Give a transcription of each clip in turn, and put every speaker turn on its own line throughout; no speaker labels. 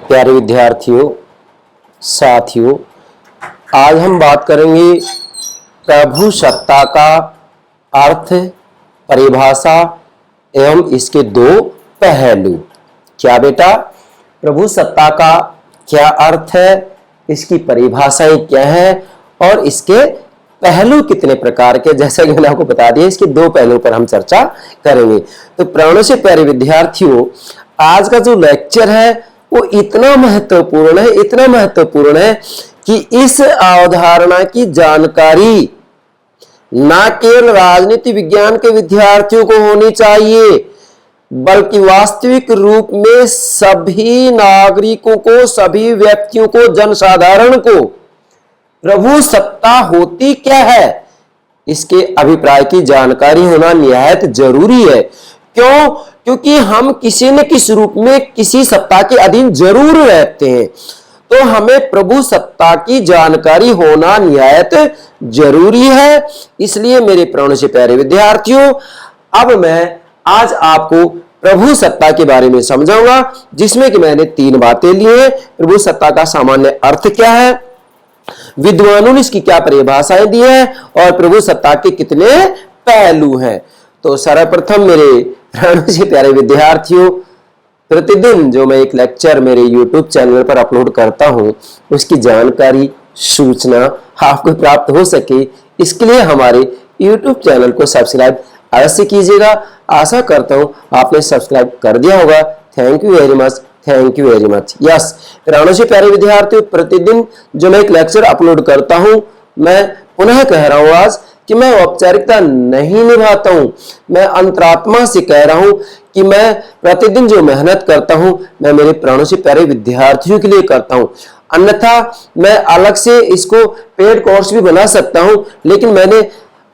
प्यारे विद्यार्थियों, साथियों, आज हम बात करेंगे प्रभु सत्ता का अर्थ, परिभाषा एवं इसके दो पहलू। क्या बेटा? प्रभु सत्ता का क्या अर्थ है, इसकी परिभाषाएं क्या है और इसके पहलू कितने प्रकार के, जैसा कि मैंने आपको बता दिया, इसके दो पहलुओं पर हम चर्चा करेंगे। तो प्राणों से प्यारे विद्यार्थियों, आज का जो लेक्चर है वो इतना महत्वपूर्ण है कि इस अवधारणा की जानकारी ना केवल राजनीति विज्ञान के विद्यार्थियों को होनी चाहिए, बल्कि वास्तविक रूप में सभी नागरिकों को, सभी व्यक्तियों को, जनसाधारण को प्रभु सत्ता होती क्या है, इसके अभिप्राय की जानकारी होना निहायत जरूरी है। क्यों? क्योंकि हम किसी न किसी रूप में किसी सत्ता के अधीन जरूर रहते हैं, तो हमें प्रभु सत्ता की जानकारी होना निहायत जरूरी है। इसलिए मेरे प्राणों से प्यारे विद्यार्थियों, अब मैं आज आपको प्रभु सत्ता के बारे में समझाऊंगा, जिसमें कि मैंने 3 बातें ली हैं। प्रभु सत्ता का सामान्य अर्थ क्या है, विद्वानों ने इसकी क्या परिभाषाएं दी है और प्रभु सत्ता के कितने पहलू हैं। तो सर्वप्रथम मेरे प्राणों से प्यारे विद्यार्थियों, प्रतिदिन जो मैं एक लेक्चर मेरे YouTube चैनल पर अपलोड करता हूं, उसकी जानकारी, सूचना आपको प्राप्त हो सके, इसके लिए हमारे YouTube चैनल को सब्सक्राइब अवश्य कीजिएगा। आशा करता हूं आपने सब्सक्राइब कर दिया होगा। Thank you very much, thank you very much. Yes, प्राणों से प्यारे विद्यार्थियों, प्रतिदिन जो मैं एक लेक्चर अपलोड करता हूं, मैं पुनः कह रहा हूं आज कि मैं औपचारिकता नहीं निभाता हूं, मैं अंतरात्मा से कह रहा हूं कि मैं प्रतिदिन जो मेहनत करता हूं, मैं मेरे प्राणों से प्यारे विद्यार्थियों के लिए करता हूं। अन्यथा मैं अलग से इसको पेड कोर्स भी बना सकता हूं, लेकिन मैंने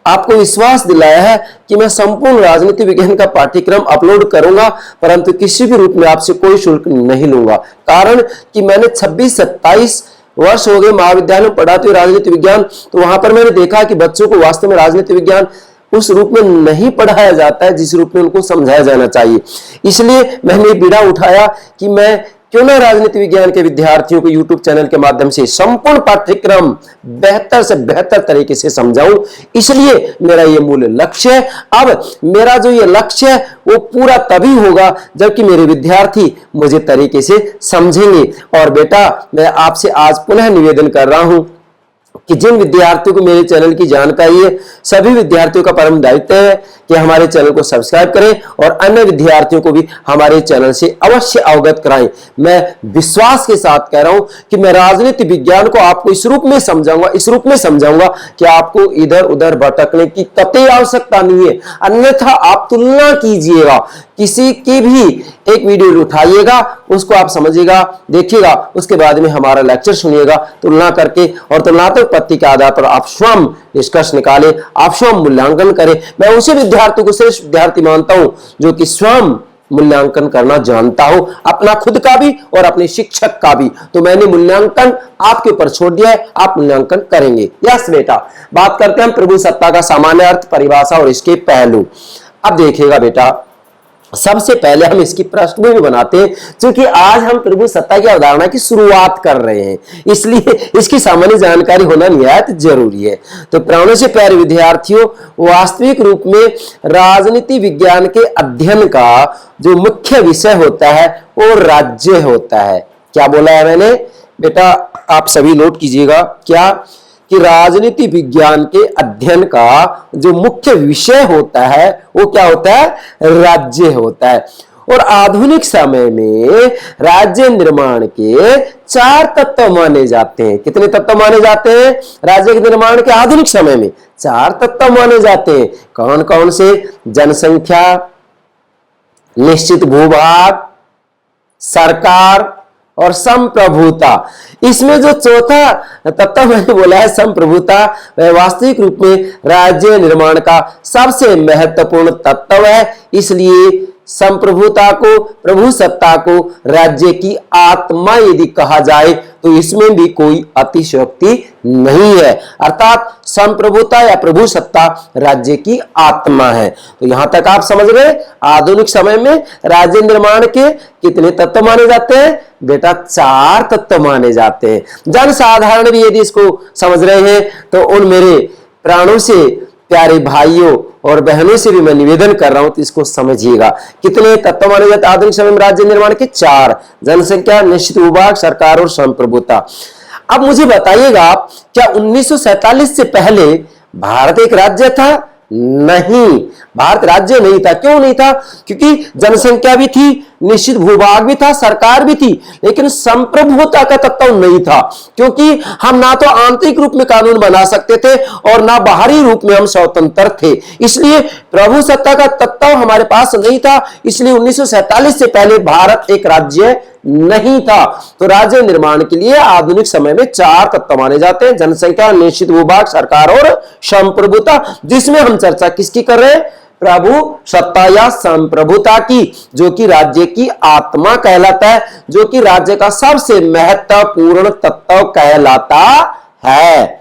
आपको विश्वास दिलाया है कि मैं संपूर्ण राजनीति विज्ञान का पाठ्यक्रम अपलोड करूंगा, परंतु किसी भी रूप में आपसे कोई शुल्क नहीं लूंगा। कारण कि मैंने 26-27 वर्ष हो गए महाविद्यालय में पढ़ाते हुए राजनीति विज्ञान, तो वहां पर मैंने देखा कि बच्चों को वास्तव में राजनीति विज्ञान उस रूप में नहीं पढ़ाया जाता है जिस रूप में उनको समझाया जाना चाहिए। इसलिए मैंने ये बीड़ा उठाया कि मैं क्यों ना राजनीति विज्ञान के विद्यार्थियों को YouTube चैनल के माध्यम से संपूर्ण पाठ्यक्रम बेहतर से बेहतर तरीके से समझाऊं। इसलिए मेरा ये मूल लक्ष्य है। अब मेरा जो ये लक्ष्य है वो पूरा तभी होगा जबकि मेरे विद्यार्थी मुझे तरीके से समझेंगे। और बेटा, मैं आपसे आज पुनः निवेदन कर रहा हूं कि जिन विद्यार्थियों को मेरे चैनल की जानकारी है, सभी विद्यार्थियों का परम दायित्व है कि हमारे चैनल को सब्सक्राइब करें और अन्य विद्यार्थियों को भी हमारे चैनल से अवश्य अवगत कराएं। मैं विश्वास के साथ कह रहा हूं कि मैं राजनीति विज्ञान को आपको इस रूप में समझाऊंगा कि आपको इधर उधर भटकने की कतई आवश्यकता नहीं है। अन्यथा आप तुलना कीजिएगा, किसी की भी एक वीडियो उठाइएगा, उसको आप समझिएगा, देखिएगा, उसके बाद में हमारा लेक्चर सुनिएगा, तुलना करके और तुलनात्मक पद्धति के आधार पर आप स्वयं निष्कर्ष निकालें, आप स्वयं मूल्यांकन करें। मैं उसी विद्यार्थी को श्रेष्ठ विद्यार्थी मानता हूं जो कि स्वयं मूल्यांकन करना जानता हो, अपना खुद का भी और अपने शिक्षक का भी। तो मैंने मूल्यांकन आपके ऊपर छोड़ दिया है, आप मूल्यांकन करेंगे। यस बेटा, बात करते हैं प्रभु सत्ता का सामान्य अर्थ, परिभाषा और इसके पहलू। अब देखिएगा बेटा, सबसे पहले हम इसकी पृष्ठभूमि बनाते हैं, क्योंकि आज हम प्रभु सत्ता की अवधारणा की शुरुआत कर रहे हैं, इसलिए इसकी सामान्य जानकारी होना निहायत जरूरी है। तो प्राणों से प्यारे विद्यार्थियों, वास्तविक रूप में राजनीति विज्ञान के अध्ययन का जो मुख्य विषय होता है वो राज्य होता है। क्या बोला है मैंने बेटा? आप सभी नोट कीजिएगा, क्या कि राजनीति विज्ञान के अध्ययन का जो मुख्य विषय होता है वो क्या होता है? राज्य होता है। और आधुनिक समय में राज्य निर्माण के 4 तत्व माने जाते हैं। कितने तत्व माने जाते हैं राज्य के निर्माण के? आधुनिक समय में 4 तत्व माने जाते हैं। कौन कौन से? जनसंख्या, निश्चित भूभाग, सरकार और संप्रभुता। इसमें जो चौथा तत्व मैंने बोला है संप्रभुता, वह वास्तविक रूप में राज्य निर्माण का सबसे महत्वपूर्ण तत्व है। इसलिए संप्रभुता को, प्रभु सत्ता को राज्य की आत्मा यदि कहा जाए तो इसमें भी कोई अतिशयोक्ति नहीं है। अर्थात संप्रभुता या प्रभु सत्ता राज्य की आत्मा है। तो यहां तक आप समझ गए। आधुनिक समय में राज्य निर्माण के कितने तत्व माने जाते हैं? बेटा 4 तत्व माने जाते हैं। जन साधारण भी यदि इसको समझ रहे हैं तो उन मेरे प्राणों से प्यारे भाइयों और बहनों से भी मैं निवेदन कर रहा हूं तो इसको समझिएगा। कितने तत्व माने जाते हैं आधुनिक समय में राज्य निर्माण के? 4। जनसंख्या, निश्चित भूभाग, सरकार और संप्रभुता। अब मुझे बताइएगा, क्या 1947 से पहले भारत एक राज्य था? नहीं, भारत राज्य नहीं था। क्यों नहीं था? क्योंकि जनसंख्या भी थी, निश्चित भूभाग भी था, सरकार भी थी, लेकिन संप्रभुता का तत्व नहीं था। क्योंकि हम ना तो आंतरिक रूप में कानून बना सकते थे और ना बाहरी रूप में हम स्वतंत्र थे, इसलिए प्रभु सत्ता का तत्व हमारे पास नहीं था। इसलिए 1947 से पहले भारत एक राज्य नहीं था। तो राज्य निर्माण के लिए आधुनिक समय में 4 तत्व माने जाते हैं: जनसंख्या, निश्चित भूभाग, सरकार और संप्रभुता। जिसमें हम चर्चा किसकी कर रहे हैं? प्रभु सत्ता या संप्रभुता की, जो कि राज्य की आत्मा कहलाता है, जो कि राज्य का सबसे महत्वपूर्ण तत्व कहलाता है।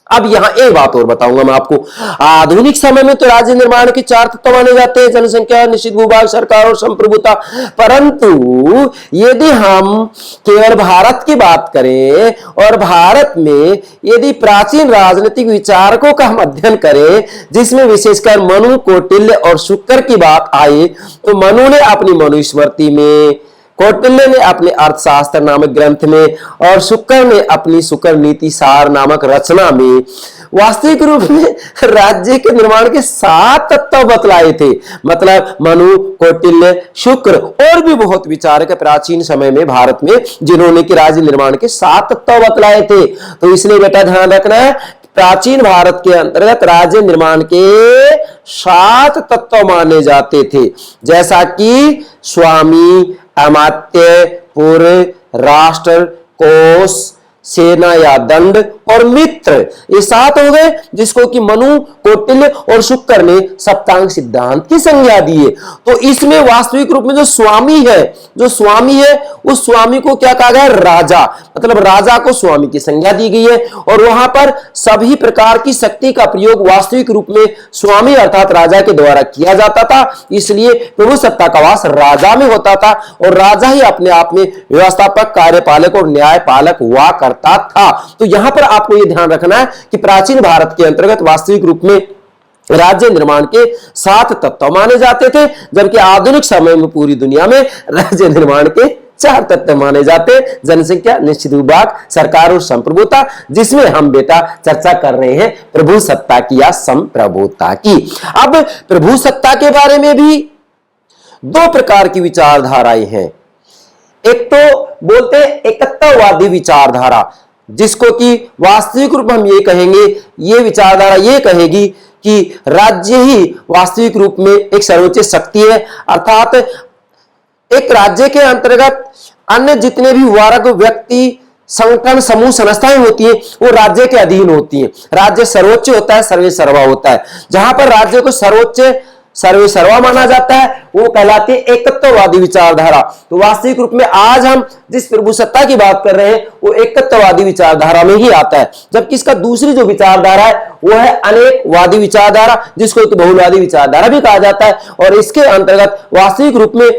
अब यहां एक बात और बताऊंगा मैं आपको। आधुनिक समय में तो राज्य निर्माण के 4 तत्व माने जाते हैं: जनसंख्या, निश्चित भूभाग, सरकार और संप्रभुता। परंतु यदि हम केवल भारत की बात करें और भारत में यदि प्राचीन राजनीतिक विचारकों का हम अध्ययन करें, जिसमें विशेषकर मनु, कौटिल्य और शुक्र की बात आए, तो मनु ने अपनी मनुस्मृति में, कौटिल्य ने अपने अर्थशास्त्र नामक ग्रंथ में और शुक्र ने अपनी शुक्र नीति सार नामक रचना में वास्तविक रूप में राज्य के निर्माण के 7 तत्व बतलाए थे। मतलब मनु, कौटिल्य, शुक्र और भी बहुत विचारक प्राचीन समय में भारत में जिन्होंने कि राज्य निर्माण के 7 तत्व बतलाए थे। तो इसलिए बेटा ध्यान रखना है, प्राचीन भारत के अंतर्गत राज्य निर्माण के 7 तत्व माने जाते थे, जैसा कि स्वामी, अमात्य, पुर, राष्ट्र, कोष, सेना या दंड और मित्र। ये 7 हो गए, जिसको कि मनु, कौटिल्य और शुक्र ने सप्तांग सिद्धांत की संज्ञा दी है। तो इसमें वास्तविक रूप में जो स्वामी है उस स्वामी को क्या कहा गया? राजा। मतलब राजा को स्वामी की संज्ञा दी गई है और वहां पर सभी प्रकार की शक्ति का प्रयोग वास्तविक रूप में स्वामी अर्थात राजा के द्वारा किया जाता था। इसलिए प्रभु सत्ता का वास राजा में होता था और राजा ही अपने आप में व्यवस्थापक, कार्यपालक और न्यायपालक हुआ करता था। तो यहां पर आपको यह ध्यान रखना है कि प्राचीन भारत के अंतर्गत वास्तविक रूप में राज्य निर्माण के 7 तत्व माने जाते थे, जबकि आधुनिक समय में पूरी दुनिया में राज्य निर्माण के 4 तत्व माने जाते: जनसंख्या, निश्चित भूभाग, सरकार और संप्रभुता, जिसमें हम बेटा चर्चा कर रहे हैं प्रभु सत्ता की या संप्रभुता की। अब प्रभु सत्ता के बारे में भी 2 प्रकार की विचारधाराएं हैं। एक तो बोलते हैं एकत्ववादी विचारधारा, जिसको कि वास्तविक रूप हम ये कहेंगे, ये विचारधारा ये कहेगी कि राज्य ही वास्तविक रूप में एक सर्वोच्च शक्ति है। अर्थात एक राज्य के अंतर्गत अन्य जितने भी वर्ग, व्यक्ति, संगठन, समूह, संस्थाएं होती है, वो राज्य के अधीन होती है। राज्य सर्वोच्च होता है, सर्वे सर्वा होता है। जहां पर राज्य को सर्वोच्च, सर्वे सर्वा माना जाता है, वो कहलाती है एकत्ववादी विचारधारा। तो वास्तविक रूप में आज हम जिस प्रभु सत्ता की बात कर रहे हैं वो एकत्ववादी विचारधारा में ही आता है। जबकि इसका दूसरी जो विचारधारा है वो है अनेकवादी विचारधारा, जिसको बहुलवादी विचारधारा भी कहा जाता है। और इसके अंतर्गत वास्तविक रूप में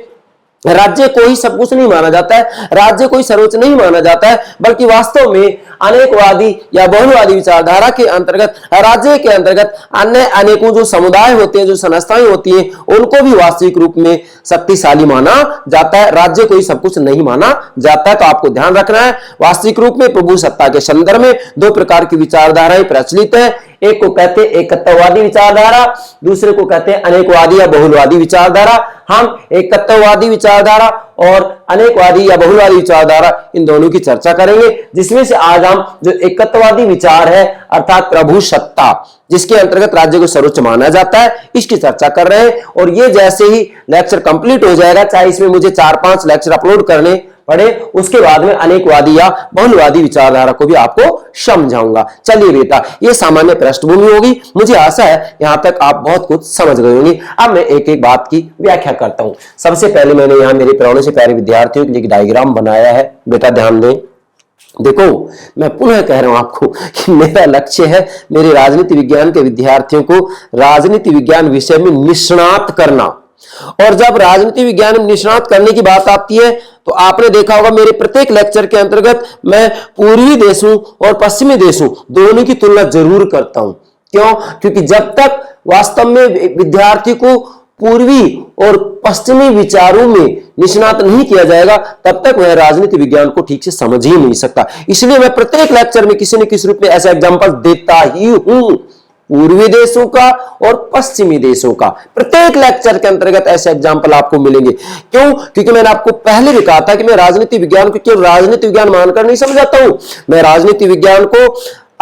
राज्य को ही सब कुछ नहीं माना जाता है, राज्य को ही सर्वोच्च नहीं माना जाता है, बल्कि वास्तव में अनेकवादी या बहुलवादी विचारधारा के अंतर्गत राज्य के अंतर्गत अन्य अनेकों जो समुदाय होते हैं, जो संस्थाएं होती हैं, उनको भी वास्तविक रूप में शक्तिशाली माना जाता है। राज्य को ही सब कुछ नहीं माना जाता है। तो आपको ध्यान रखना है, वास्तविक रूप में प्रभु सत्ता के संदर्भ में 2 प्रकार की विचारधाराएं प्रचलित है। एक को कहते हैं एकत्ववादी विचारधारा, दूसरे को कहते हैं अनेकवादी या बहुलवादी विचारधारा। हम एकत्ववादी विचारधारा और अनेकवादी या बहुलवादी विचारधारा इन दोनों की चर्चा करेंगे, जिसमें से आज हम जो एकत्ववादी विचार है अर्थात प्रभु सत्ता, जिसके अंतर्गत राज्य को सर्वोच्च माना जाता है, इसकी चर्चा कर रहे हैं। और ये जैसे ही लेक्चर कंप्लीट हो जाएगा, चाहे इसमें मुझे 4-5 लेक्चर अपलोड करने पढ़े, उसके बाद में अनेकवादी या बहुलवादी विचारधारा को भी आपको समझाऊंगा। चलिए बेटा, ये सामान्य पृष्ठभूमि होगी। मुझे आशा है यहां तक आप बहुत कुछ समझ गए होंगे। अब मैं एक एक बात की व्याख्या करता हूं। सबसे पहले मैंने यहां मेरे प्राणों से प्यारे विद्यार्थियों के लिए डायग्राम बनाया है। बेटा ध्यान दें, देखो मैं पुनः कह रहा हूं आपको कि मेरा लक्ष्य है मेरे राजनीति विज्ञान के विद्यार्थियों को राजनीति विज्ञान विषय में निष्णात करना। और जब राजनीति विज्ञान में निष्णात करने की बात आती है तो आपने देखा होगा मेरे प्रत्येक लेक्चर के अंतर्गत मैं पूर्वी देशों और पश्चिमी देशों दोनों की तुलना जरूर करता हूं। क्यों? क्योंकि जब तक वास्तव में विद्यार्थी को पूर्वी और पश्चिमी विचारों में निष्णात नहीं किया जाएगा तब तक वह राजनीति विज्ञान को ठीक से समझ ही नहीं सकता। इसलिए मैं प्रत्येक लेक्चर में किसी न किसी रूप में ऐसा एग्जांपल देता ही हूं, पूर्वी देशों का और पश्चिमी देशों का। प्रत्येक लेक्चर के अंतर्गत ऐसे एग्जांपल आपको मिलेंगे। क्यों? क्योंकि मैंने आपको पहले भी कहा था कि मैं राजनीति विज्ञान को केवल राजनीति विज्ञान मानकर नहीं समझाता हूं। मैं राजनीति विज्ञान को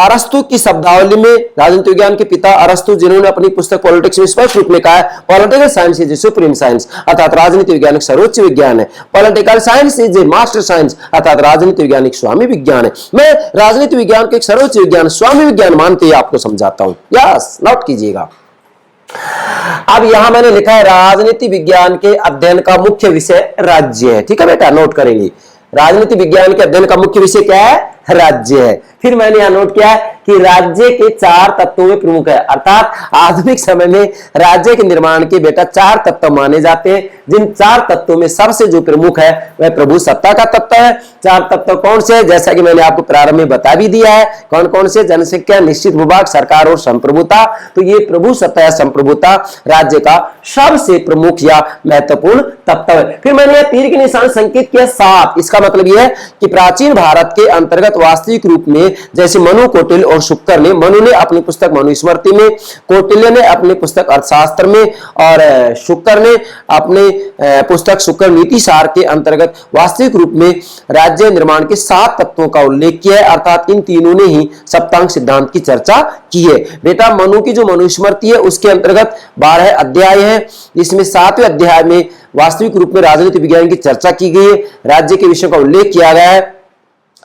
अरस्तु की शब्दावली में, राजनीति विज्ञान के पिता अरस्तु जिन्होंने अपनी पुस्तक पॉलिटिक्स में स्पष्ट रूप में कहा है political science is a supreme science, अर्थात राजनीति विज्ञान एक सर्वोच्च विज्ञान है। Political science is a master science, अर्थात राजनीति विज्ञान एक स्वामी विज्ञान है। मैं राजनीति विज्ञान को एक सर्वोच्च विज्ञान, स्वामी विज्ञान मानते ही आपको समझाता हूं। यस, नोट कीजिएगा। अब यहां मैंने लिखा है राजनीति विज्ञान के अध्ययन का मुख्य विषय राज्य है। ठीक है बेटा, नोट करेंगे। राजनीति विज्ञान के अध्ययन का मुख्य विषय क्या है? राज्य है। फिर मैंने यहां नोट किया है कि राज्य के 4 तत्वों में प्रमुख है, अर्थात आधुनिक समय में राज्य के निर्माण के बेटा 4 तत्व माने जाते हैं। जिन 4 तत्वों में सबसे जो प्रमुख है वह प्रभु सत्ता का तत्व है। 4 तत्व कौन से है? जैसा कि मैंने आपको प्रारंभ में बता भी दिया है। कौन कौन से? जनसंख्या, निश्चित भूभाग, सरकार और संप्रभुता। तो ये प्रभु सत्ता या संप्रभुता राज्य का सबसे प्रमुख या महत्वपूर्ण तत्व है। फिर मैंने यह तीर के निशान संकेत किया 7। इसका मतलब यह है कि प्राचीन भारत के अंतर्गत वास्तविक रूप में जैसे मनु, कौटिल्य और शुक्र ने, मनु ने अपनी पुस्तक मनुस्मृति में, कौटिल्य ने अपनी पुस्तक अर्थशास्त्र में और शुक्र ने अपने पुस्तक शुक्र नीति सार के अंतर्गत वास्तविक रूप में राज्य निर्माण के 7 तत्वों का उल्लेख किया है। अर्थात इन तीनों ने ही सप्तांग सिद्धांत की चर्चा की है। बेटा मनु की जो मनुस्मृति है उसके अंतर्गत 12 अध्याय है। इसमें 7वें अध्याय में वास्तविक रूप में राजनीति विज्ञान की चर्चा की गई है, राज्य के विषयों का उल्लेख किया गया है।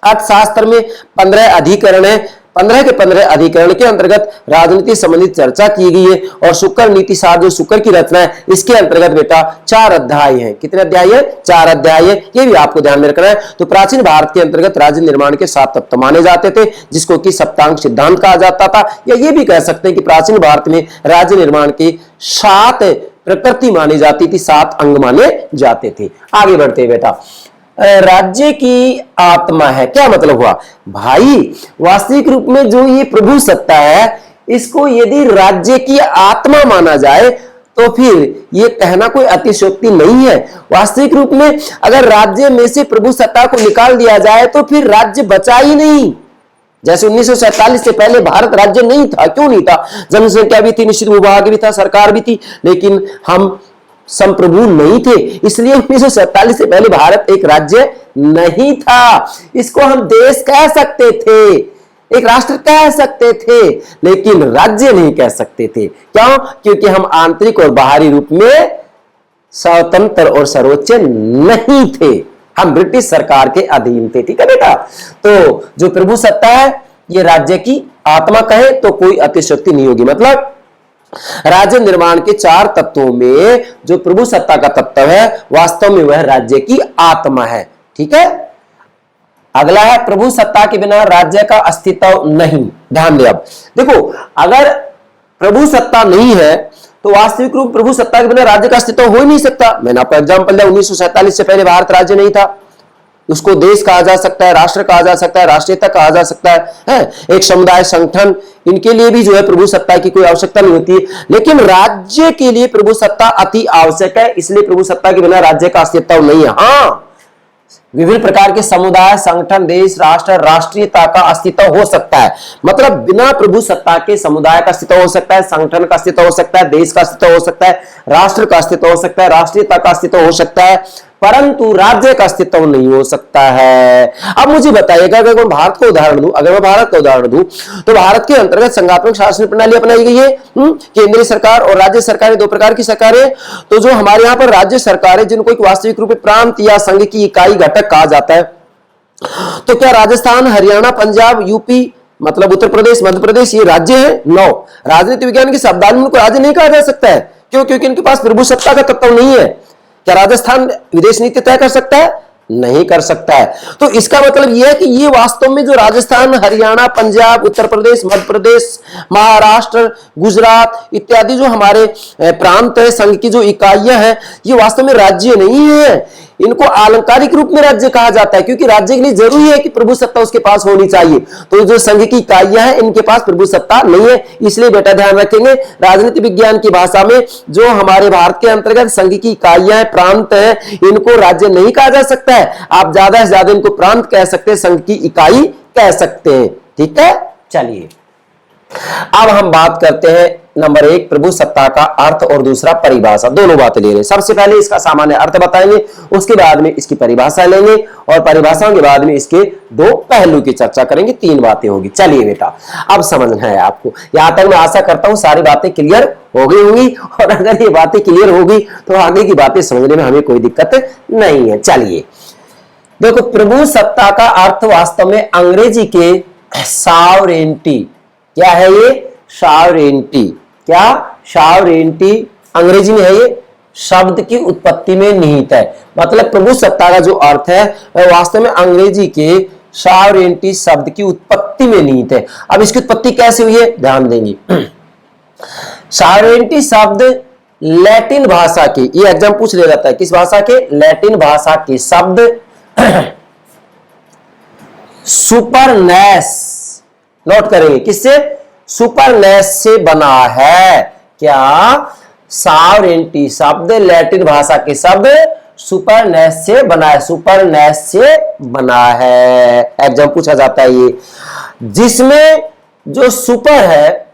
अर्थशास्त्र में 15 अधिकरण है। 15 के 15 अधिकरण के अंतर्गत राजनीति संबंधित चर्चा की गई है। और शुक्र नीति सार जो शुक्र की रचना है इसके अंतर्गत बेटा 4 अध्याय हैं। कितने अध्याय है? 4 अध्याय है। ये भी आपको ध्यान में रखना है। तो प्राचीन भारत के अंतर्गत राज्य निर्माण के 7 तत्व माने जाते थे, जिसको कि सप्तांग सिद्धांत कहा जाता था। या ये भी कह सकते हैं कि प्राचीन भारत में राज्य निर्माण के 7 प्रकृति मानी जाती थी, 7 अंग माने जाते थे। आगे बढ़ते हैं बेटा। राज्य की आत्मा है, क्या मतलब हुआ भाई? वास्तविक रूप में जो ये प्रभु सत्ता है इसको यदि राज्य की आत्मा माना जाए तो फिर ये कहना कोई अतिशयोक्ति नहीं है। वास्तविक रूप में अगर राज्य में से प्रभु सत्ता को निकाल दिया जाए तो फिर राज्य बचा ही नहीं। जैसे 1947 से पहले भारत राज्य नहीं था। क्यों नहीं था? जनसंख्या भी थी, निश्चित भूभाग भी था, सरकार भी थी, लेकिन हम संप्रभु नहीं थे। इसलिए 1947 से पहले भारत एक राज्य नहीं था। इसको हम देश कह सकते थे, एक राष्ट्र कह सकते थे, लेकिन राज्य नहीं कह सकते थे। क्यों? क्योंकि हम आंतरिक और बाहरी रूप में स्वतंत्र और सर्वोच्च नहीं थे, हम ब्रिटिश सरकार के अधीन थे। ठीक है बेटा? तो जो प्रभु सत्ता है ये राज्य की आत्मा कहे तो कोई अतिशयोक्ति नहीं होगी। मतलब राज्य निर्माण के 4 तत्वों में जो प्रभु सत्ता का तत्व है वास्तव में वह राज्य की आत्मा है। ठीक है? अगला है प्रभु सत्ता के बिना राज्य का अस्तित्व नहीं। ध्यान दे। अब देखो, अगर प्रभु सत्ता नहीं है तो वास्तविक रूप प्रभु सत्ता के बिना राज्य का अस्तित्व हो ही नहीं सकता। मैंने आपको एग्जांपल दिया, 1947 से पहले भारत राज्य नहीं था। उसको देश कहा जा सकता है, राष्ट्र कहा जा सकता है, राष्ट्रीयता कहा जा सकता है। एक समुदाय, संगठन, इनके लिए भी जो है प्रभु सत्ता की कोई आवश्यकता नहीं होती। लेकिन राज्य के लिए प्रभु सत्ता अति आवश्यक है। इसलिए प्रभु सत्ता के बिना राज्य का अस्तित्व नहीं है। हाँ, विभिन्न प्रकार के समुदाय, संगठन, देश, राष्ट्र, राष्ट्रीयता का अस्तित्व हो सकता है। मतलब बिना प्रभु सत्ता के समुदाय का अस्तित्व हो सकता है, संगठन का अस्तित्व हो सकता है, देश का अस्तित्व हो सकता है, राष्ट्र का अस्तित्व हो सकता है, राष्ट्रीयता का अस्तित्व हो सकता है, परंतु राज्य का अस्तित्व नहीं हो सकता है। अब मुझे बताइएगा, अगर मैं भारत का उदाहरण दूं, तो भारत के अंतर्गत संघात्मक शासन प्रणाली अपनाई गई है। केंद्रीय सरकार और राज्य सरकारें, दो प्रकार की सरकारें। तो जो हमारे यहां पर राज्य सरकारें, जिनको एक वास्तविक रूप में प्रांत या संघ की इकाई घटक कहा जाता है, तो क्या राजस्थान, हरियाणा, पंजाब, यूपी, मतलब उत्तर प्रदेश, मध्य प्रदेश, ये राज्य है? नो। राजनीति विज्ञान की शब्दावली में उनको राज्य नहीं कहा जा सकता है। क्यों? क्योंकि इनके पास प्रभुसत्ता का तत्व नहीं है। क्या राजस्थान विदेश नीति तय कर सकता है? नहीं कर सकता है। तो इसका मतलब यह है कि ये वास्तव में जो राजस्थान, हरियाणा, पंजाब, उत्तर प्रदेश, मध्य प्रदेश, महाराष्ट्र, गुजरात इत्यादि जो हमारे प्रांत है, संघ की जो इकाइयां हैं, ये वास्तव में राज्य नहीं है। इनको अलंकारिक रूप में राज्य कहा जाता है, क्योंकि राज्य के लिए जरूरी है कि प्रभुसत्ता उसके पास होनी चाहिए। तो जो संघ की इकाइयां हैं, इनके पास प्रभुसत्ता नहीं है। इसलिए बेटा ध्यान रखेंगे, राजनीति विज्ञान की भाषा में जो हमारे भारत के अंतर्गत संघ की इकाइयां हैं, प्रांत हैं, इनको राज्य नहीं कहा जा सकता है। आप ज्यादा से ज्यादा इनको प्रांत कह सकते हैं, संघ की इकाई कह सकते हैं। ठीक है, चलिए अब हम बात करते हैं नंबर 1 प्रभुसत्ता का अर्थ और दूसरा परिभाषा। दोनों बातें ले रहे हैं। सबसे पहले इसका सामान्य अर्थ बताएंगे, उसके बाद में इसकी परिभाषा लेंगे और परिभाषाओं के बाद में इसके दो पहलू की चर्चा करेंगे। 3 बातें होगी। चलिए बेटा, अब समझना है आपको। यहां तक मैं आशा करता हूं सारी बातें क्लियर हो गई होंगी, और अगर ये बातें क्लियर होगी तो आगे की बातें समझने में हमें कोई दिक्कत नहीं है। चलिए देखो, प्रभुसत्ता का अर्थ वास्तव में अंग्रेजी के सॉवरेनिटी, क्या है ये? सॉवरेनिटी। क्या? सॉवरेनिटी अंग्रेजी में है। ये शब्द की उत्पत्ति में निहित है। मतलब प्रभुसत्ता का जो अर्थ है वह वास्तव में अंग्रेजी के सॉवरेनिटी शब्द की उत्पत्ति में निहित है। अब इसकी उत्पत्ति कैसे हुई है, ध्यान देंगे। सॉवरेनिटी शब्द लैटिन भाषा के, ये एग्जाम पूछ लिया जाता है, किस भाषा के? लैटिन भाषा के शब्द सुपरनेस, नोट करेंगे, किससे? सुपरनेस से बना है। क्या? सॉवरेनिटी शब्द लैटिन भाषा के शब्द सुपरनेस से बना है। सुपरनेस से बना है, एग्जाम पूछा जाता है ये। जिसमें जो सुपर है,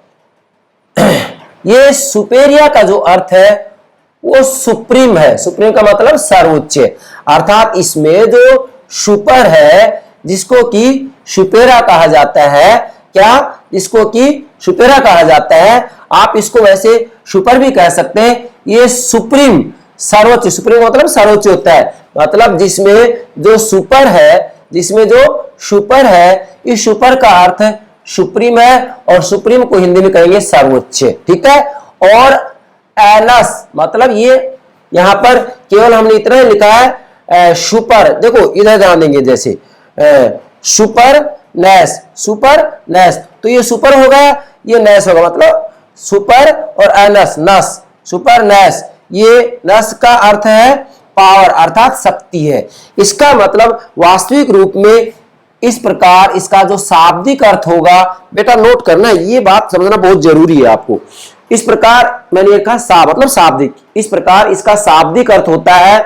ये सुपेरिया का जो अर्थ है वो सुप्रीम है। सुप्रीम का मतलब सर्वोच्च, अर्थात इसमें जो सुपर है, जिसको कि सुपेरा कहा जाता है, क्या? इसको कि सुपेरा कहा जाता है। आप इसको वैसे सुपर भी कह सकते हैं। ये सुप्रीम, सर्वोच्च, सुप्रीम मतलब सर्वोच्च होता है। मतलब जिसमें जो सुपर है, जिसमें जो सुपर है, इस सुपर का अर्थ सुप्रीम है, और सुप्रीम को हिंदी में कहेंगे सर्वोच्च। ठीक है। और एनस मतलब ये, यहां पर केवल हमने इतना लिखा है सुपर। देखो इधर ध्यान देंगे, जैसे सुपरनेस, सुपरनेस, तो ये सुपर होगा, ये नेस होगा, मतलब सुपर और एनस, नस, सुपरनेस। ये नस का अर्थ है पावर, अर्थात शक्ति है। इसका मतलब वास्तविक रूप में इस प्रकार इसका जो शाब्दिक अर्थ होगा, बेटा नोट करना, ये बात समझना बहुत जरूरी है आपको। इस प्रकार मैंने लिखा मतलब शाब्दिक, इस प्रकार इसका शाब्दिक अर्थ होता है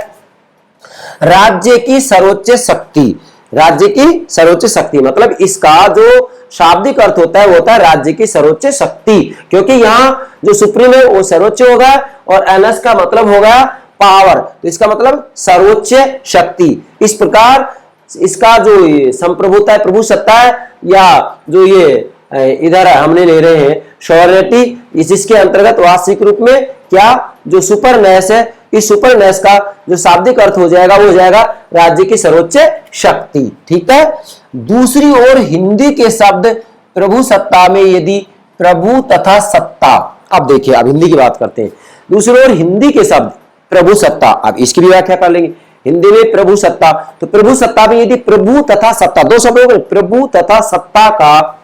राज्य की सर्वोच्च शक्ति। राज्य की सर्वोच्च शक्ति मतलब इसका जो शाब्दिक अर्थ होता है वो होता है राज्य की सर्वोच्च शक्ति, क्योंकि यहाँ जो सुप्रीम है वो सर्वोच्च होगा और एनएस का मतलब होगा पावर, तो इसका मतलब सर्वोच्च शक्ति। इस प्रकार इसका जो संप्रभुता है, प्रभुसत्ता है, या जो ये इधर हमने ले रहे हैं सॉवरेनिटी, जिसके अंतर्गत वास्तविक रूप में क्या जो सुपरनेस है, इस सुपरनेस का जो शाब्दिक अर्थ हो जाएगा वो हो जाएगा राज्य की सर्वोच्च शक्ति। ठीक है। दूसरी ओर हिंदी के शब्द प्रभुसत्ता में यदि प्रभु तथा सत्ता, अब देखिए अब हिंदी की बात करते हैं। दूसरी ओर हिंदी के शब्द प्रभुसत्ता, अब इसकी भी व्याख्या कर लेंगे। हिंदी में प्रभुसत्ता, तो प्रभुसत्ता में यदि प्रभु तथा सत्ता, दो शब्द हो गए, प्रभु तथा सत्ता का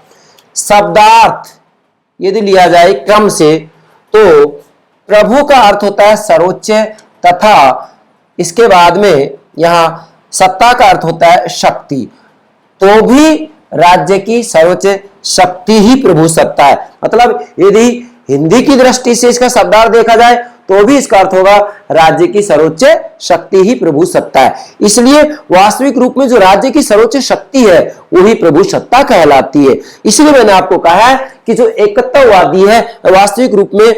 शब्दार्थ यदि लिया जाए क्रम से, तो प्रभु का अर्थ होता है सर्वोच्च, तथा इसके बाद में यहां सत्ता का अर्थ होता है शक्ति। तो भी राज्य की सर्वोच्च शक्ति ही प्रभुसत्ता है। मतलब यदि हिंदी की दृष्टि से इसका शब्दार्थ देखा जाए तो भी इसका अर्थ होगा राज्य की सर्वोच्च शक्ति ही प्रभुसत्ता है। इसलिए वास्तविक रूप में जो राज्य की सर्वोच्च शक्ति है वही प्रभुसत्ता कहलाती है। इसलिए मैंने आपको कहा है कि जो एकत्ववादी है वास्तविक रूप में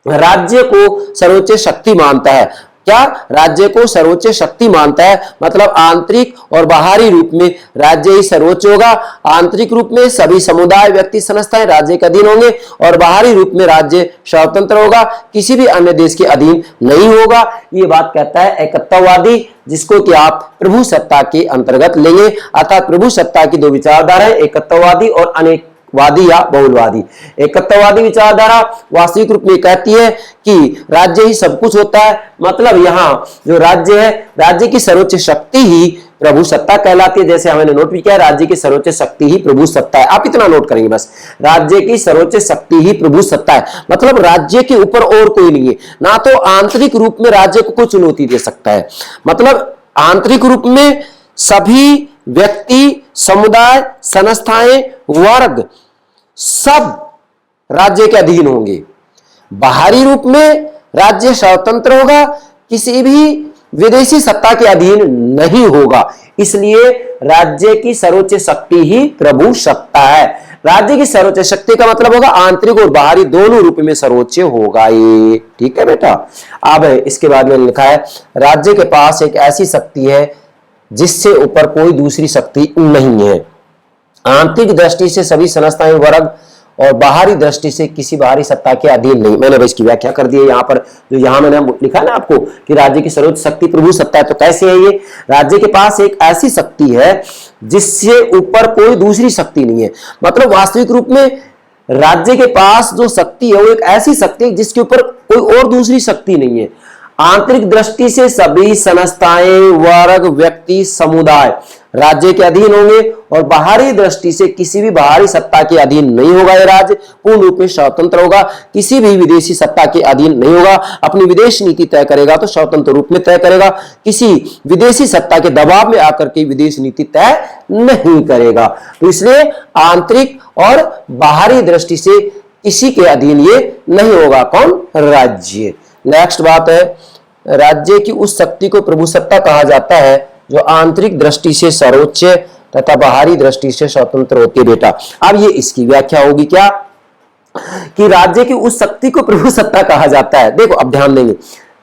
राज्य को सर्वोच्च शक्ति मानता है। क्या राज्य को सर्वोच्च शक्ति मानता है, मतलब आंतरिक और बाहरी रूप में राज्य ही सर्वोच्च होगा। आंतरिक रूप में सभी समुदाय, व्यक्ति, संस्थाएं राज्य के अधीन होंगे और बाहरी रूप में राज्य स्वतंत्र होगा, किसी भी अन्य देश के अधीन नहीं होगा। ये बात कहता है एकत्ववादी, जिसको कि आप प्रभु सत्ता के अंतर्गत लेंगे। अर्थात प्रभु सत्ता की दो विचारधाराएं, एकत्ववादी और अनेकवादी या बहुलवादी। एकत्ववादी विचारधारा वास्तविक रूप में कहती है कि राज्य ही सब कुछ होता है, मतलब यहां जो राज्य है, राज्य की सर्वोच्च शक्ति ही प्रभु सत्ता कहलाती है। जैसे हमने नोट भी किया, राज्य की सर्वोच्च शक्ति ही प्रभु सत्ता है। आप इतना नोट करेंगे बस, राज्य की सर्वोच्च शक्ति ही प्रभु सत्ता है, मतलब राज्य के ऊपर और कोई नहीं है। ना तो आंतरिक रूप में राज्य को कोई चुनौती दे सकता है, मतलब आंतरिक रूप में सभी व्यक्ति, समुदाय, संस्थाएं, वर्ग सब राज्य के अधीन होंगे। बाहरी रूप में राज्य स्वतंत्र होगा, किसी भी विदेशी सत्ता के अधीन नहीं होगा। इसलिए राज्य की सर्वोच्च शक्ति ही प्रभु सत्ता है। राज्य की सर्वोच्च शक्ति का मतलब होगा आंतरिक और बाहरी दोनों रूप में सर्वोच्च होगा ये, ठीक है बेटा। अब इसके बाद में लिखा है राज्य के पास एक ऐसी शक्ति है जिससे ऊपर कोई दूसरी शक्ति नहीं है। आंतरिक दृष्टि से सभी संस्थाएं, वर्ग और बाहरी दृष्टि से किसी बाहरी सत्ता के अधीन नहीं। मैंने अब इसकी व्याख्या कर दी है यहाँ पर, जो यहाँ मैंने लिखा ना आपको कि राज्य की सर्वोच्च शक्ति प्रभु सत्ता है। तो कैसे है ये? राज्य के पास एक ऐसी शक्ति है जिससे ऊपर कोई दूसरी शक्ति नहीं है, मतलब वास्तविक रूप में राज्य के पास जो शक्ति है वो एक ऐसी शक्ति है जिसके ऊपर कोई और दूसरी शक्ति नहीं है। आंतरिक दृष्टि से सभी संस्थाएं, वर्ग, व्यक्ति, समुदाय राज्य के अधीन होंगे और बाहरी दृष्टि से किसी भी बाहरी सत्ता के अधीन नहीं होगा। यह राज्य पूर्ण रूप में स्वतंत्र होगा, किसी भी विदेशी सत्ता के अधीन नहीं होगा। अपनी विदेश नीति तय करेगा तो स्वतंत्र रूप में तय करेगा, किसी विदेशी सत्ता के दबाव में आकर के विदेश नीति तय नहीं करेगा। तो इसलिए आंतरिक और बाहरी दृष्टि से किसी के अधीन ये नहीं होगा। कौन? राज्य। नेक्स्ट बात है, राज्य की उस शक्ति को प्रभु सत्ता कहा जाता है जो आंतरिक दृष्टि से सर्वोच्च तथा बाहरी दृष्टि से स्वतंत्र होती है। बेटा अब ये इसकी व्याख्या होगी क्या कि राज्य की उस शक्ति को प्रभु सत्ता कहा जाता है। देखो अब ध्यान देंगे,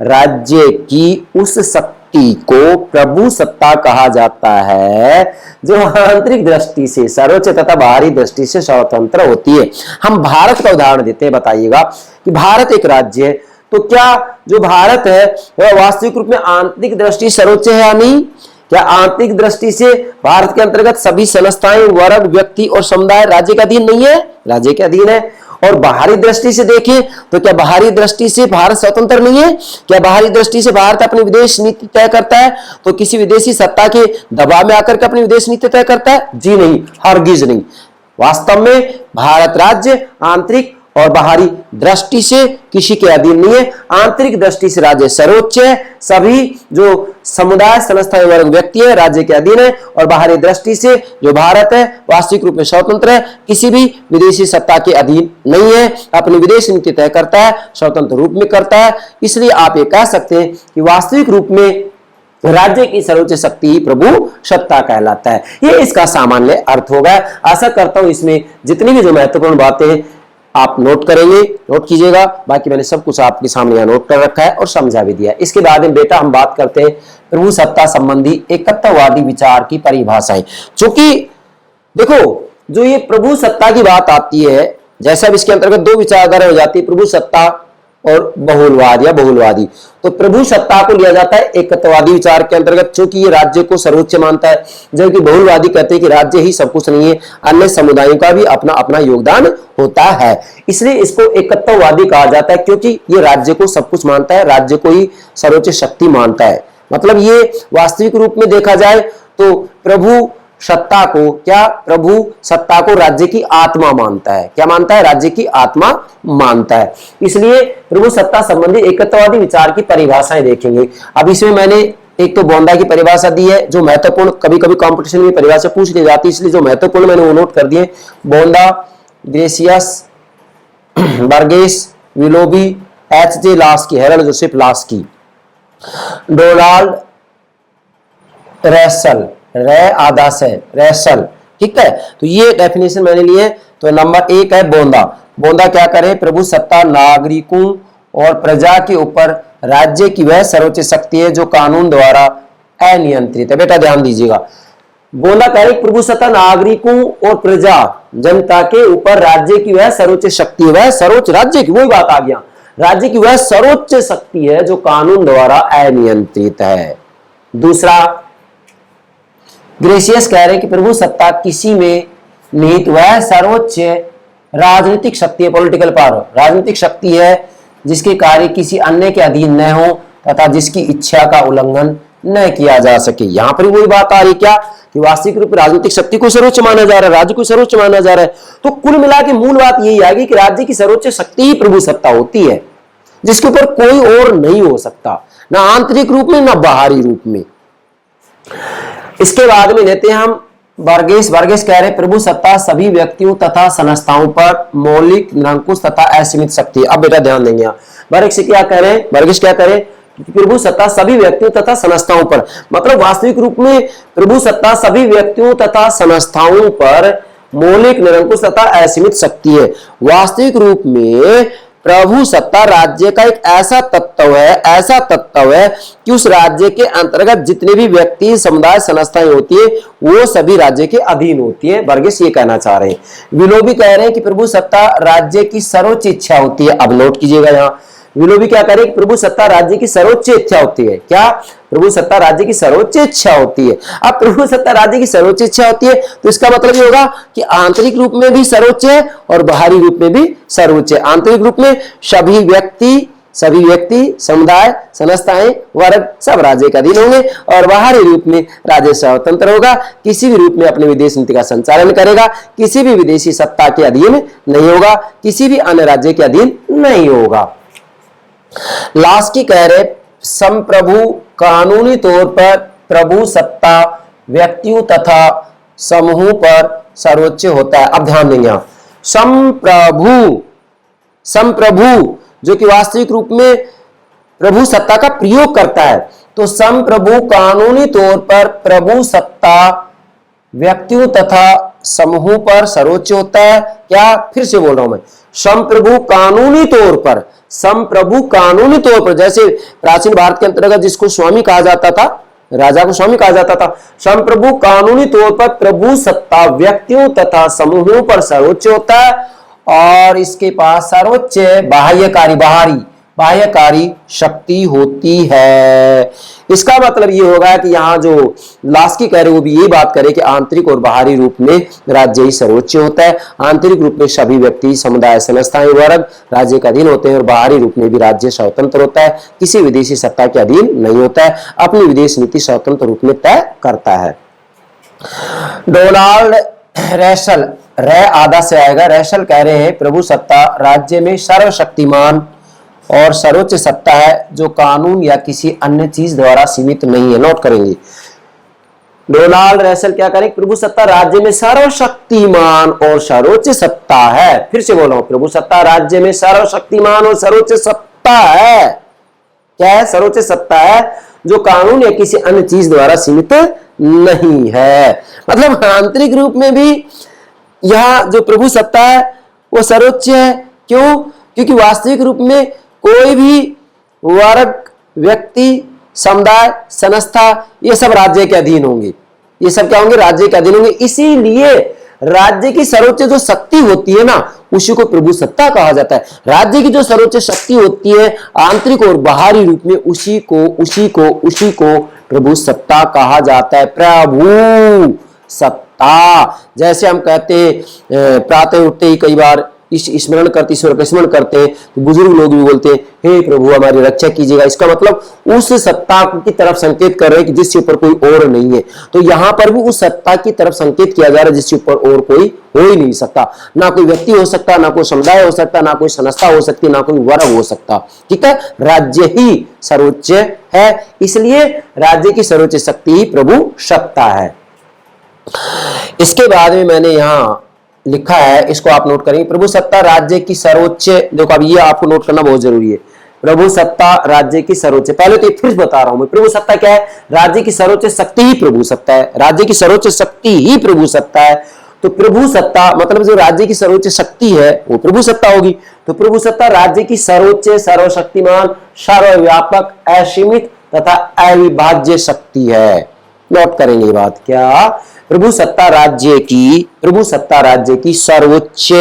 राज्य की उस शक्ति को प्रभु सत्ता कहा जाता है जो आंतरिक दृष्टि से सर्वोच्च तथा बाहरी दृष्टि से स्वतंत्र होती है। हम भारत का उदाहरण देते हैं, बताइएगा कि भारत एक राज्य है, तो क्या जो भारत है वह वास्तविक रूप में आंतरिक दृष्टि सर्वोच्च है या नहीं? क्या आंतरिक दृष्टि से भारत के अंतर्गत सभी संस्थाएं, वर्ग, व्यक्ति और समुदाय राज्य के अधीन नहीं है? राज्य के अधीन है। और बाहरी दृष्टि से देखें तो क्या बाहरी दृष्टि से भारत स्वतंत्र नहीं है? क्या बाहरी दृष्टि से भारत अपनी विदेश नीति तय करता है तो किसी विदेशी सत्ता के दबाव में आकर के अपनी विदेश नीति तय करता है? जी नहीं, हरगिज नहीं। वास्तव में भारत राज्य आंतरिक और बाहरी दृष्टि से किसी के अधीन नहीं है। आंतरिक दृष्टि से राज्य सर्वोच्च है, सभी जो समुदाय, संस्थाएं, वर्ग, व्यक्ति है राज्य के अधीन है। और बाहरी दृष्टि से जो भारत है वास्तविक रूप में स्वतंत्र है, किसी भी विदेशी सत्ता के अधीन नहीं है, अपनी विदेश नीति तय करता है, स्वतंत्र रूप में करता है। इसलिए आप ये कह सकते हैं कि वास्तविक रूप में राज्य की सर्वोच्च शक्ति ही प्रभु सत्ता कहलाता है। ये इसका सामान्य अर्थ होगा। आशा करता हूं इसमें जितनी भी जो महत्वपूर्ण बातें आप नोट करेंगे, नोट कीजिएगा। बाकी मैंने सब कुछ आपके सामने यहाँ नोट कर रखा है और समझा भी दिया है। इसके बाद में बेटा हम बात करते हैं प्रभु सत्ता संबंधी एकत्ववादी विचार की परिभाषाएं। चूंकि देखो जो ये प्रभु सत्ता की बात आती है, जैसे अब इसके अंतर्गत दो विचारधारा हो जाती है, प्रभु सत्ता और बहुलवाद या बहुलवादी। तो प्रभु सत्ता को लिया जाता है एकत्ववादी विचार के अंतर्गत, क्योंकि ये राज्य को सर्वोच्च मानता है, जबकि बहुलवादी कहते हैं कि राज्य ही सब कुछ नहीं है, अन्य समुदायों का भी अपना अपना योगदान होता है। इसलिए इसको एकत्ववादी कहा जाता है, क्योंकि ये राज्य को सब कुछ मानता है, राज्य को ही सर्वोच्च शक्ति मानता है। मतलब ये वास्तविक रूप में देखा जाए तो प्रभु सत्ता को, क्या प्रभु सत्ता को राज्य की आत्मा मानता है। क्या मानता है? राज्य की आत्मा मानता है। इसलिए प्रभु सत्ता संबंधी एकत्ववादी विचार की परिभाषाएं देखेंगे। अब इसमें मैंने एक तो बोंदा की परिभाषा दी है जो महत्वपूर्ण, कभी कभी कंपटीशन में परिभाषा पूछ ली जाती है, इसलिए जो महत्वपूर्ण मैंने वो नोट कर दिए। बोंदा, Grotius, Burgess, Willoughby, H J. Laski, Harold Joseph Laski, Donald Russell, आधा से रैसल, ठीक है। तो ये डेफिनेशन मैंने लिए। तो नंबर 1 है बोंदा। बोंदा क्या करे? प्रभु सत्ता नागरिकों और प्रजा के ऊपर राज्य की वह सर्वोच्च शक्ति है जो कानून द्वारा अनियंत्रित है। बेटा ध्यान दीजिएगा, बोला कह रहे प्रभु सत्ता नागरिकों और प्रजा जनता के ऊपर राज्य की वह सर्वोच्च शक्ति है, वह सर्वोच्च राज्य की, वही बात आ गया, राज्य की वह सर्वोच्च शक्ति है जो कानून द्वारा अनियंत्रित है। दूसरा, ग्रेशियस कह रहे हैं कि प्रभु सत्ता किसी में निहित वह सर्वोच्च राजनीतिक शक्ति है, पॉलिटिकल पावर, राजनीतिक शक्ति है जिसके कार्य किसी अन्य के अधीन न हो तथा जिसकी इच्छा का उल्लंघन न किया जा सके। यहां पर वही बात आ रही क्या कि वास्तविक रूप में राजनीतिक शक्ति को सर्वोच्च माना जा रहा है, राज्य को सर्वोच्च माना जा रहा है। तो कुल मिला के मूल बात यही आएगी कि राज्य की सर्वोच्च शक्ति ही प्रभु सत्ता होती है, जिसके ऊपर कोई और नहीं हो सकता, ना आंतरिक रूप में ना बाहरी रूप में। इसके बाद में लेते हैं हम वर्गीस कह रहे प्रभु सत्ता सभी व्यक्तियों तथा संस्थाओं पर मौलिक, निरंकुश तथा असीमित शक्ति। अब बेटा ध्यान देंगे, वर्गीस क्या कह रहे हैं, वर्गीस क्या कह रहे हैं, प्रभु सत्ता सभी व्यक्तियों तथा संस्थाओं पर, मतलब वास्तविक रूप में प्रभु सत्ता सभी व्यक्तियों तथा संस्थाओं पर मौलिक, निरंकुश तथा असीमित शक्ति है। वास्तविक रूप में प्रभु सत्ता राज्य का एक ऐसा तत्व है कि उस राज्य के अंतर्गत जितने भी व्यक्ति, समुदाय, संस्थाएं होती है वो सभी राज्य के अधीन होती है। वर्गीस ये कहना चाह रहे हैं। विलोबी कह रहे हैं कि प्रभु सत्ता राज्य की सर्वोच्च इच्छा होती है। अब नोट कीजिएगा, यहाँ विलोबी क्या कह रहे हैं, प्रभु सत्ता राज्य की सर्वोच्च इच्छा होती है। क्या? प्रभु सत्ता राज्य की सर्वोच्च इच्छा होती है। अब प्रभु सत्ता राज्य की सर्वोच्च इच्छा होती है तो इसका मतलब ये होगा कि आंतरिक रूप में भी सर्वोच्च है और बाहरी रूप में भी सर्वोच्च है। आंतरिक रूप में सभी व्यक्ति, समुदाय, संस्थाएं, वर्ग सब राज्य के अधीन होंगे और बाहरी रूप में राज्य स्वतंत्र होगा, किसी भी रूप में अपने विदेश नीति का संचालन करेगा, किसी भी विदेशी सत्ता के अधीन नहीं होगा, किसी भी अन्य राज्य के अधीन नहीं होगा। लास्की कह रहे संप्रभु कानूनी तौर पर प्रभु सत्ता व्यक्तियों तथा समूहों पर सर्वोच्च होता है। अब ध्यान देंगे, संप्रभु जो कि वास्तविक रूप में प्रभु सत्ता का प्रयोग करता है, तो संप्रभु कानूनी तौर पर प्रभु सत्ता व्यक्तियों तथा समूहों पर सर्वोच्च होता है। क्या? फिर से बोल रहा हूं मैं, संप्रभु कानूनी तौर पर, जैसे प्राचीन भारत के अंतर्गत जिसको स्वामी कहा जाता था, राजा को स्वामी कहा जाता था, संप्रभु कानूनी तौर पर प्रभु सत्ता व्यक्तियों तथा समूहों पर सर्वोच्च होता है और इसके पास सर्वोच्च बाह्यकारी शक्ति होती है। इसका मतलब ये होगा कि यहाँ जो लास्की कह रहे वो भी ये बात करे कि आंतरिक और बाहरी रूप में राज्य ही सर्वोच्च होता है। आंतरिक रूप में सभी व्यक्ति, समुदाय, संस्थाएं, वर्ग राज्य के अधीन होते हैं और बाहरी रूप में भी राज्य स्वतंत्र होता है, किसी विदेशी सत्ता के अधीन नहीं होता है, अपनी विदेश नीति स्वतंत्र रूप में तय करता है। डोनाल्ड रैसल, आधा से आएगा, रैसल कह रहे हैं प्रभु सत्ता राज्य में सर्वशक्तिमान और सर्वोच्च सत्ता है जो कानून या किसी अन्य चीज द्वारा सीमित नहीं है। नोट करेंगे, डोनाल्ड रैसल क्या करें, प्रभु सत्ता राज्य में सर्वशक्तिमान और सर्वोच्च सत्ता है। फिर से बोल रहा हूं, प्रभु सत्ता राज्य में सर्वशक्तिमान और सर्वोच्च सत्ता है। क्या है? सर्वोच्च सत्ता है जो कानून या किसी अन्य चीज द्वारा सीमित नहीं है। मतलब आंतरिक रूप में भी यह जो प्रभु सत्ता है वो सर्वोच्च है। क्यों? क्योंकि वास्तविक रूप में कोई भी वर्ग, व्यक्ति, समुदाय, संस्था ये सब राज्य के अधीन होंगे। ये सब क्या होंगे? राज्य के अधीन होंगे। इसीलिए राज्य की सर्वोच्च जो शक्ति होती है ना, उसी को प्रभु सत्ता कहा जाता है। राज्य की जो सर्वोच्च शक्ति होती है आंतरिक और बाहरी रूप में, उसी को प्रभु सत्ता कहा जाता है। प्रभु सत्ता, जैसे हम कहते हैं प्रातः उठते ही कई बार स्मरण करते, ईश्वर का स्मरण करते हैं, तो बुजुर्ग लोग भी बोलते हैं हे प्रभु हमारी रक्षा कीजिएगा। इसका मतलब उस सत्ता की तरफ संकेत कर रहे हैं कि जिसके ऊपर कोई और नहीं है। तो यहां पर भी उस सत्ता की तरफ संकेत किया जा रहा है जिसके ऊपर और कोई हो ही नहीं सकता। ना कोई व्यक्ति हो सकता, ना कोई समुदाय हो सकता, ना कोई संस्था हो सकती, ना कोई वर्ग हो सकता। ठीक है, राज्य ही सर्वोच्च है, इसलिए राज्य की सर्वोच्च शक्ति ही प्रभु सत्ता है। इसके बाद में मैंने यहां लिखा है, इसको आप नोट करेंगे, प्रभु सत्ता राज्य की सर्वोच्च, देखो अब ये आपको नोट करना बहुत जरूरी है। प्रभु सत्ता राज्य की सर्वोच्च, पहले तो फिर बता रहा हूं मैं, प्रभु सत्ता क्या है? राज्य की सर्वोच्च शक्ति ही प्रभु सत्ता है। राज्य की सर्वोच्च शक्ति ही प्रभु सत्ता है। तो प्रभु सत्ता मतलब जो राज्य की सर्वोच्च शक्ति है वो प्रभु सत्ता होगी। तो प्रभु सत्ता राज्य की सर्वोच्च, सर्वशक्तिमान, सर्वव्यापक, असीमित तथा अविभाज्य शक्ति है। नोट करेंगे ये बात, क्या प्रभु सत्ता राज्य की सर्वोच्च,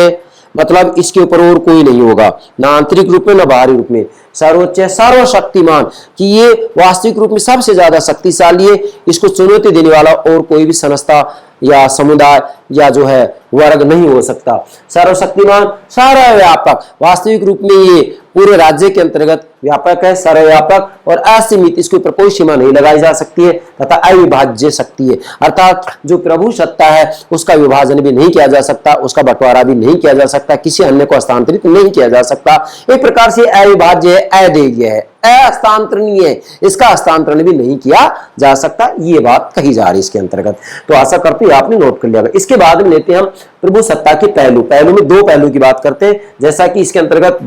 मतलब इसके ऊपर और कोई नहीं होगा, ना आंतरिक रूप में ना बाहरी रूप में, सर्वोच्च सर्वशक्तिमान, कि ये वास्तविक रूप में सबसे ज्यादा शक्तिशाली है, इसको चुनौती देने वाला और कोई भी संस्था या समुदाय या जो है वर्ग नहीं हो सकता। सर्वशक्तिमान, सर्वव्यापक, वास्तविक रूप में ये पूरे राज्य के अंतर्गत व्यापक है, सर्वव्यापक और असीमित, इसके ऊपर कोई सीमा नहीं लगाई जा सकती है, तथा अविभाज्य शक्ति है, अर्थात जो प्रभु सत्ता है उसका विभाजन भी नहीं किया जा सकता, उसका बंटवारा भी नहीं किया जा सकता, किसी अन्य को हस्तांतरित नहीं किया जा सकता। एक प्रकार से अविभाज्य है, अदेय है, अहस्तांतरणीय है, इसका हस्तांतरण भी नहीं किया जा सकता, ये बात कही जा रही है इसके अंतर्गत। तो आशा करती हूं आपने नोट कर लिया। इसके बाद में लेते हैं हम प्रभु सत्ता के पहलू में दो पहलू की बात करते हैं, जैसा कि इसके अंतर्गत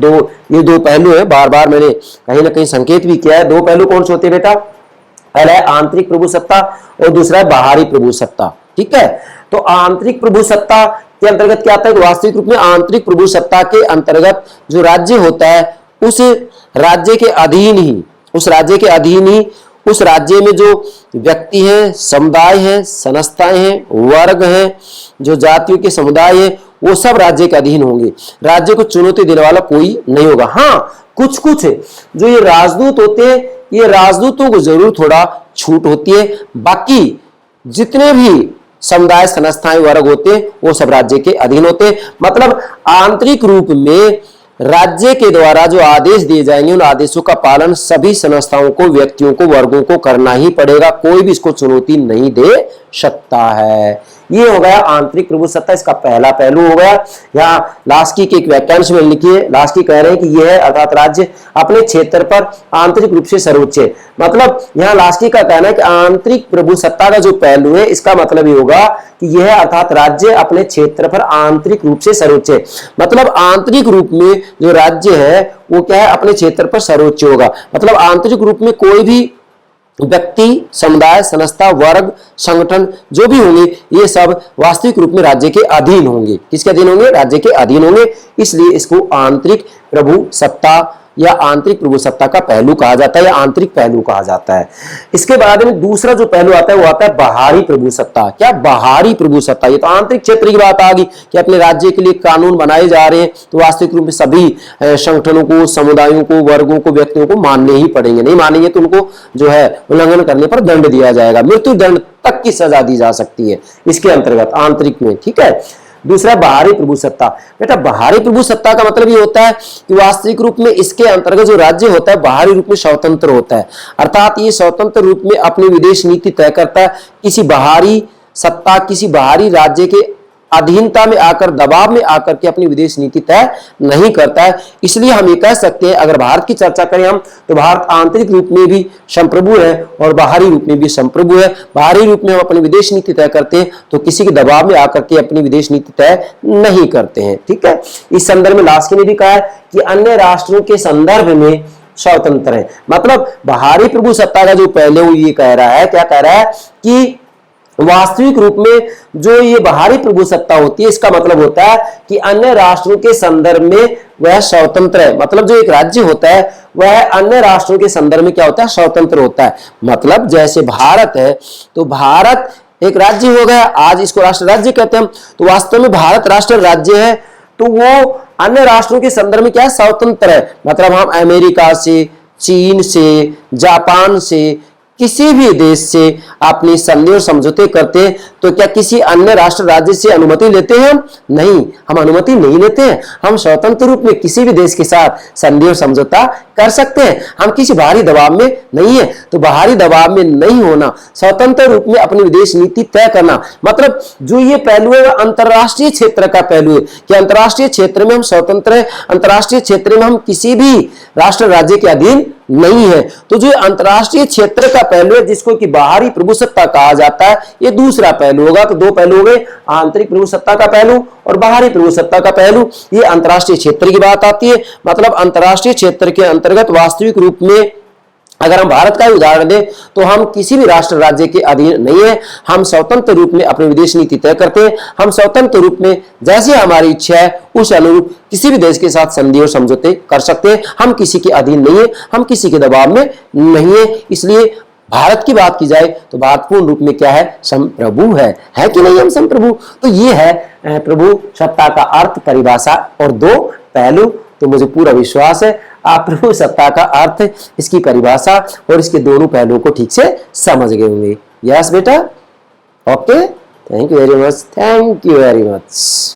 ये दो पहलू है, बार बार मैंने कहीं ना कहीं संकेत भी किया है। दो पहलू कौन से होते हैं बेटा? पहला है आंतरिक प्रभु सत्ता और दूसरा है बाहरी प्रभु सत्ता। ठीक है, तो आंतरिक प्रभु सत्ता के अंतर्गत क्या आता है? वास्तविक रूप में आंतरिक प्रभु सत्ता के अंतर्गत जो राज्य होता है उस राज्य के अधीन ही उस राज्य में जो व्यक्ति हैं, समुदाय हैं, संस्थाएं हैं, वर्ग हैं, जो जातियों के समुदाय हैं, वो सब राज्य के अधीन होंगे। राज्य को चुनौती देने वाला कोई नहीं होगा। हाँ, कुछ जो ये राजदूत होते हैं, ये राजदूतों को जरूर थोड़ा छूट होती है, बाकी जितने भी समुदाय, संस्थाएं, वर्ग होते हैं वो सब राज्य के अधीन होते हैं। मतलब आंतरिक रूप में राज्य के द्वारा जो आदेश दिए जाएंगे उन आदेशों का पालन सभी संस्थाओं को, व्यक्तियों को, वर्गों को करना ही पड़ेगा, कोई भी इसको चुनौती नहीं दे सकता है। ये हो गया आंतरिक प्रभु सत्ता, इसका पहला पहलू हो गया। यहाँ लास्की के एक वाक्यांश में लिखिए, लास्की कह रहे हैं कि यह है अर्थात राज्य अपने क्षेत्र पर आंतरिक रूप से सर्वोच्च है। मतलब यहाँ लास्की का कहना है कि आंतरिक प्रभु सत्ता का जो पहलू है, इसका मतलब ये होगा कि यह अर्थात राज्य अपने क्षेत्र पर आंतरिक रूप से सर्वोच्च है। मतलब आंतरिक रूप में जो राज्य है वो क्या है? अपने क्षेत्र पर सर्वोच्च होगा। मतलब आंतरिक रूप में कोई भी व्यक्ति, समुदाय, संस्था, वर्ग, संगठन जो भी होंगे, ये सब वास्तविक रूप में राज्य के अधीन होंगे। किसके अधीन होंगे? राज्य के अधीन होंगे। इसलिए इसको आंतरिक प्रभु सत्ता या आंतरिक प्रभु सत्ता का पहलू कहा जाता है या आंतरिक पहलू कहा जाता है। इसके बाद में दूसरा जो पहलू आता है वो आता है बाहरी प्रभु सत्ता। क्या बाहरी प्रभु सत्ता? ये तो आंतरिक क्षेत्र की बात आ गई कि अपने राज्य के लिए कानून बनाए जा रहे हैं, तो वास्तविक रूप में सभी संगठनों को, समुदायों को, वर्गों को, व्यक्तियों को मानने ही पड़ेंगे। नहीं मानेंगे तो उनको जो है उल्लंघन करने पर दंड दिया जाएगा, मृत्यु दंड तक की सजा दी जा सकती है इसके अंतर्गत आंतरिक में। ठीक है, दूसरा बाहरी प्रभु सत्ता। बेटा बाहरी प्रभु सत्ता का मतलब ये होता है कि वास्तविक रूप में इसके अंतर्गत जो राज्य होता है बाहरी रूप में स्वतंत्र होता है, अर्थात ये स्वतंत्र रूप में अपनी विदेश नीति तय करता है। किसी बाहरी सत्ता, किसी बाहरी राज्य के अधीनता में आकर, दबाव में आकर के अपनी विदेश नीति तय नहीं करता है। इसलिए हम ये कह सकते हैं, अगर भारत की चर्चा करें हम, तो भारत आंतरिक रूप में भी संप्रभु है और बाहरी रूप में भी संप्रभु है। बाहरी रूप में हम अपनी विदेश नीति तय करते हैं तो किसी के दबाव में आकर के अपनी विदेश नीति तय नहीं करते हैं। ठीक है, इस संदर्भ में लास्की ने भी कहा है कि अन्य राष्ट्रों के संदर्भ में स्वतंत्र है। मतलब बाहरी प्रभु सत्ता का जो पहले वो ये कह रहा है, क्या कह रहा है कि वास्तविक रूप में जो ये बाहरी प्रभु सत्ता होती है, इसका मतलब होता है कि अन्य राष्ट्रों के संदर्भ में वह स्वतंत्र है। मतलब जो एक राज्य होता है वह अन्य राष्ट्रों के संदर्भ में क्या होता है? स्वतंत्र होता है। मतलब जैसे भारत है तो भारत एक राज्य हो गया, आज इसको राष्ट्र राज्य कहते हैं हम, तो वास्तव में भारत राष्ट्र राज्य है तो वो अन्य राष्ट्रों के संदर्भ में क्या है? स्वतंत्र है। मतलब हम अमेरिका से, चीन से, जापान से, किसी भी देश से अपनी संधि और समझौते करते हैं तो क्या किसी अन्य राष्ट्र राज्य से अनुमति लेते हैं? नहीं, हम अनुमति नहीं लेते हैं। हम स्वतंत्र रूप में किसी भी देश के साथ संधि और समझौता कर सकते हैं, हम किसी बाहरी दबाव में नहीं है। तो बाहरी दबाव में नहीं होना, स्वतंत्र रूप में अपनी विदेश नीति तय करना, मतलब जो ये पहलू है अंतरराष्ट्रीय क्षेत्र का पहलू है कि अंतरराष्ट्रीय क्षेत्र में हम स्वतंत्र है, अंतरराष्ट्रीय क्षेत्र में हम किसी भी राष्ट्र राज्य के अधीन नहीं है। तो जो अंतरराष्ट्रीय क्षेत्र का पहलू है जिसको कि बाहरी प्रभु सत्ता कहा जाता है, ये दूसरा पहलू होगा। तो दो पहलू हो गए, आंतरिक प्रभु सत्ता का पहलू और बाहरी प्रभु सत्ता का पहलू। ये अंतरराष्ट्रीय क्षेत्र की बात आती है। मतलब अंतरराष्ट्रीय क्षेत्र के अंतर्गत वास्तविक रूप में अगर हम भारत का ही उदाहरण दें तो हम किसी भी राष्ट्र राज्य के अधीन नहीं है। हम स्वतंत्र रूप में अपनी विदेश नीति तय करते हैं। हम स्वतंत्र रूप में जैसे हमारी इच्छा है उस अनुरूप किसी भी देश के साथ संधि और समझौते कर सकते हैं। हम किसी के अधीन नहीं है, हम किसी के दबाव में नहीं है। इसलिए भारत की बात की जाए तो भारत पूर्ण रूप में क्या है, संप्रभु है कि नहीं हम संप्रभु। तो ये है प्रभु सत्ता का अर्थ, परिभाषा और दो पहलू। तो मुझे पूरा विश्वास है आप प्रभु सत्ता का अर्थ, इसकी परिभाषा और इसके दोनों पहलुओं को ठीक से समझ गए होंगे। यस बेटा, okay, thank you very much, thank you very much.